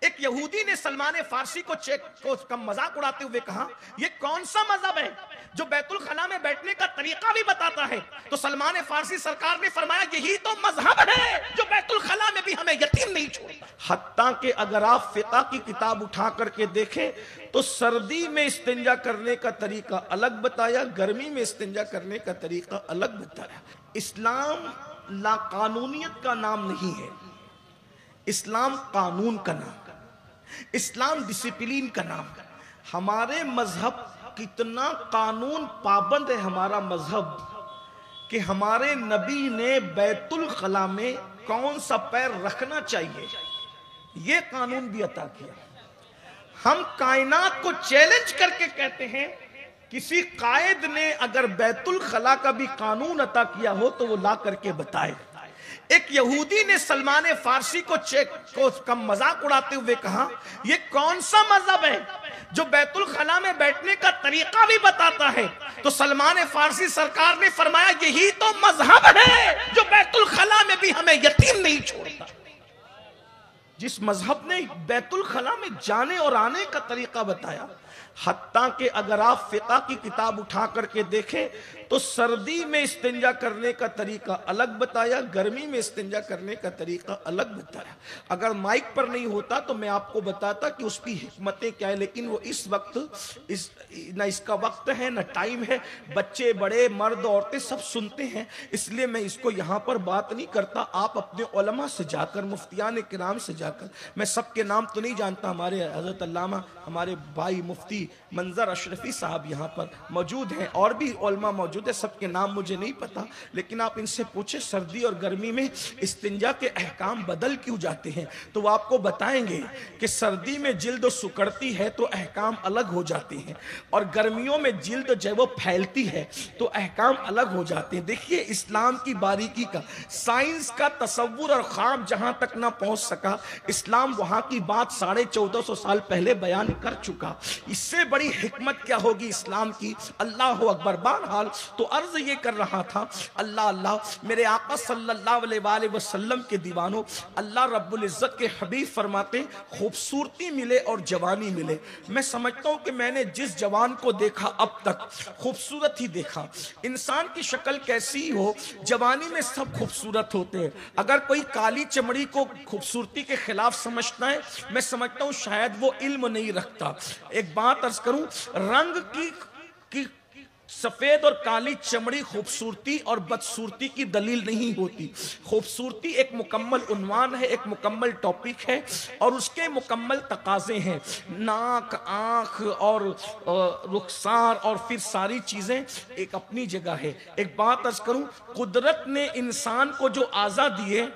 एक यहूदी ने सलमान फारसी को चेक को मजाक उड़ाते हुए कहा, ये कौन सा मजहब है जो बैतुल खला में बैठने का तरीका भी बताता है? तो सलमान फारसी सरकार ने फरमाया, यही तो मजहब है जो बैतुल खला में भी हमें यतीम नहीं छोड़ता। हत्ता कि अगर आप फिक़ह की किताब उठा करके देखें तो सर्दी में इस्तिंजा करने का तरीका अलग बताया, गर्मी में इस्तिंजा करने का तरीका अलग बताया। इस्लाम लाकानूनियत का नाम नहीं है, इस्लाम कानून का नाम, इस्लाम डिसिप्लिन का नाम है। हमारे मजहब कितना कानून पाबंद है हमारा मजहब कि हमारे नबी ने बैतुल खला में कौन सा पैर रखना चाहिए ये कानून भी अता किया। हम कायनात को चैलेंज करके कहते हैं, किसी कायद ने अगर बैतुल खला का भी कानून अता किया हो तो वो ला करके बताए। एक यहूदी ने सलमान फारसी को चेक को मजाक उड़ाते हुए कहा, ये कौन सा मजहब है जो बैतुल खला में बैठने का तरीका भी बताता है? तो सलमान फारसी सरकार ने फरमाया, यही तो मजहब है जो बैतुल खला में भी हमें यतीम नहीं छोड़ता। जिस मजहब ने बैतुल खला में जाने और आने का तरीका बताया, हत्ता कि अगर आप फिक़ह की किताब उठा करके देखें तो सर्दी में इस्तिंजा करने का तरीका अलग बताया, गर्मी में इस्तिंजा करने का तरीका अलग बताया। अगर माइक पर नहीं होता तो मैं आपको बताता कि उसकी हिकमतें क्या है, लेकिन वो इस वक्त न इसका वक्त है न टाइम है, बच्चे बड़े मर्द औरतें सब सुनते हैं, इसलिए मैं इसको यहाँ पर बात नहीं करता। आप अपने उलमा से जाकर, मुफ्तियान किराम से जाकर, मैं सबके नाम तो नहीं जानता, हमारे हज़रत अल्लामा हमारे भाई मुफ्ती मंजर अशरफी साहब यहाँ पर मौजूद हैं और भी उलमा मौजूद है, सबके नाम मुझे नहीं पता, लेकिन आप इनसे पूछे सर्दी और गर्मी में इस्तिंजा के अहकाम बदल क्यों जाते हैं तो वो आपको बताएंगे कि सर्दी में जिल्द सुकड़ती है तो अहकाम अलग हो जाते हैं, और गर्मियों में जिल्द जब वो फैलती है तो अहकाम अलग हो जाते हैं। देखिए इस्लाम की बारीकी का, साइंस का तसव्वुर और ख्वाब जहां तक ना पहुंच सका, इस्लाम वहां की बात 1450 साल पहले बयान कर चुका। इससे बड़ी हिकमत क्या होगी इस्लाम की। अल्लाह अकबर। बहरहाल तो अर्ज ये कर रहा था, अल्लाह अल्लाह मेरे आका सल्लल्लाहु अलैहि वसल्लम के दीवानों, अल्लाह रब्बुल इज्जत के हबीब फरमाते खूबसूरती मिले और जवानी मिले। मैं समझता हूँ कि मैंने जिस जवान को देखा अब तक खूबसूरत ही देखा। इंसान की शक्ल कैसी हो, जवानी में सब खूबसूरत होते हैं। अगर कोई काली चमड़ी को खूबसूरती के खिलाफ समझता है, मैं समझता हूँ शायद वो इल्म नहीं रखता। एक बात अर्ज करूं, रंग की सफेद और काली चमड़ी खूबसूरती और बदसूरती की दलील नहीं होती। खूबसूरती एक मुकम्मल उन्वान है, एक मुकम्मल टॉपिक है और उसके मुकम्मल तकाजे हैं। नाक, आँख और रुखसार और फिर सारी चीज़ें एक अपनी जगह है। एक बात अर्ज करूं, कुदरत ने इंसान को जो आज़ा दिए,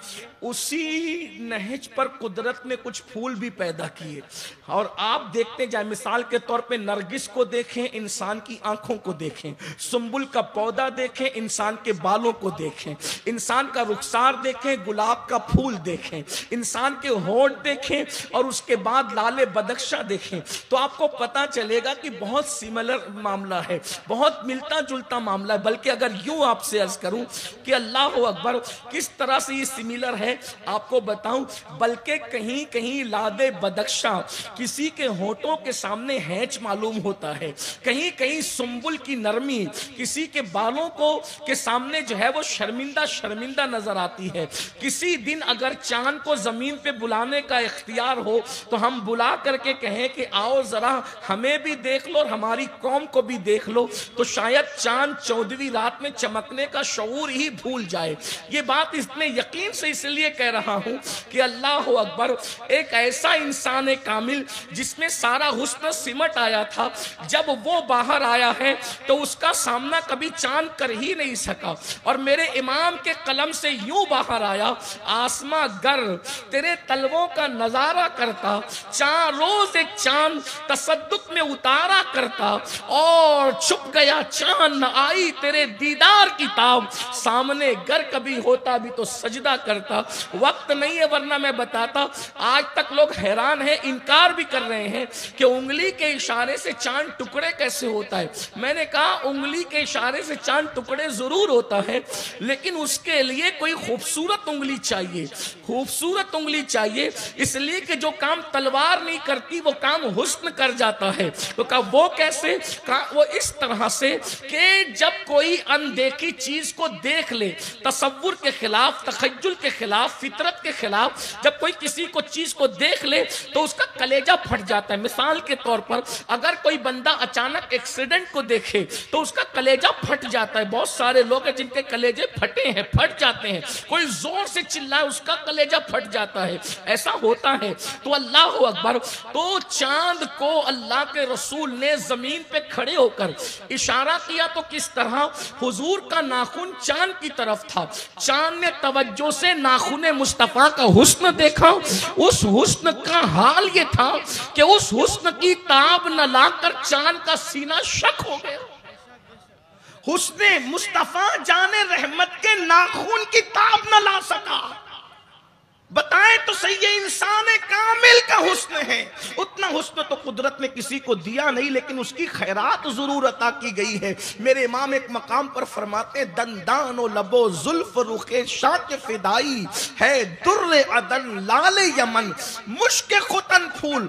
उसी नहज पर कुदरत ने कुछ फूल भी पैदा किए। और आप देखते जाए, मिसाल के तौर पे नरगिस को देखें, इंसान की आंखों को देखें, सुंबुल का पौधा देखें, इंसान के बालों को देखें, इंसान का रुखसार देखें, गुलाब का फूल देखें, इंसान के होंठ देखें और उसके बाद लाले बदख्शा देखें, तो आपको पता चलेगा कि बहुत सिमिलर मामला है, बहुत मिलता जुलता मामला है। बल्कि अगर यूं आपसे अर्ज करूं कि अल्लाह अकबर किस तरह से ये सिमिलर है आपको बताऊं, बल्कि कहीं कहीं लादे बदख्शा किसी के होठों के सामने हैच मालूम होता है, कहीं कहीं सुंबुल की नरमी किसी के बालों को के सामने जो है वो शर्मिंदा शर्मिंदा नजर आती है। किसी दिन अगर चांद को जमीन पे बुलाने का इख्तियार हो तो हम बुला करके कहें कि आओ जरा हमें भी देख लो और हमारी कौम को भी देख लो, तो शायद चांद 14वीं रात में चमकने का शऊर ही भूल जाए। ये बात इतने यकीन से इसलिए कह रहा हूं कि अल्लाह अकबर, एक ऐसा इंसान है कामिल जिसमें सारा हुस्न सिमट आया था, जब वो बाहर आया है तो उसका सामना कभी चांद कर ही नहीं सका। और मेरे इमाम के कलम से यूं बाहर आया, आसमां गर तेरे तलवों का नजारा करता, रोज एक चांद तसद्दुक में उतारा करता, और छुप गया चांद न आई तेरे दीदार की ताब, सामने गर कभी होता भी तो सजदा करता। वक्त नहीं है वरना मैं बताता। आज तक लोग हैरान हैं, इनकार भी कर रहे हैं कि उंगली के इशारे से चांद टुकड़े कैसे होता है। मैंने कहा उंगली के इशारे से चांद टुकड़े जरूर होता है, लेकिन उसके लिए कोई खूबसूरत उंगली चाहिए, खूबसूरत उंगली चाहिए। इसलिए कि जो काम तलवार नहीं करती वो काम हुस्न कर जाता है। तो कहा वो कैसे? कहा वो इस तरह से कि जब कोई अनदेखी चीज को देख ले, तसव्वुर के खिलाफ, तखय्युल के खिलाफ, फितरत के खिलाफ, जब कोई किसी को चीज को देख ले तो उसका कलेजा फट जाता है। मिसाल के तौर पर अगर कोई बंदा अचानक एक्सीडेंट को देखे तो उसका कलेजा फट जाता है। बहुत सारे लोग हैं जिनके कलेजे फटे हैं, फट जाते हैं। कोई जोर से चिल्लाए उसका कलेजा फट जाता है, ऐसा होता है। तो अल्लाह अकबर। तो चांद को अल्लाह के रसूल ने जमीन पे खड़े होकर इशारा किया तो किस तरह? हुजूर का नाखून चांद की तरफ था, चांद ने तवज्जो से नाखून मुस्तफा का हुस्न देखा। उस हुस्न का हाल ये था कि उस हुस्न की ताब न लाकर चांद का सीना शक हो गया। हुस्ने मुस्तफा जाने रहमत के नाखून की ताब न ला सका। बताएं तो सही, ये इंसान कामिल का हुस्न है। उतना हुस्न तो कुदरत ने किसी को दिया नहीं, लेकिन उसकी खैरात जरूर अता की गई है। मेरे इमाम एक मकाम पर फरमाते, दंदान ओ लबो जुल्फ रुखे शाक फिदाई है, दुर्र अदन लाल यमन मुश्क खुतन फूल।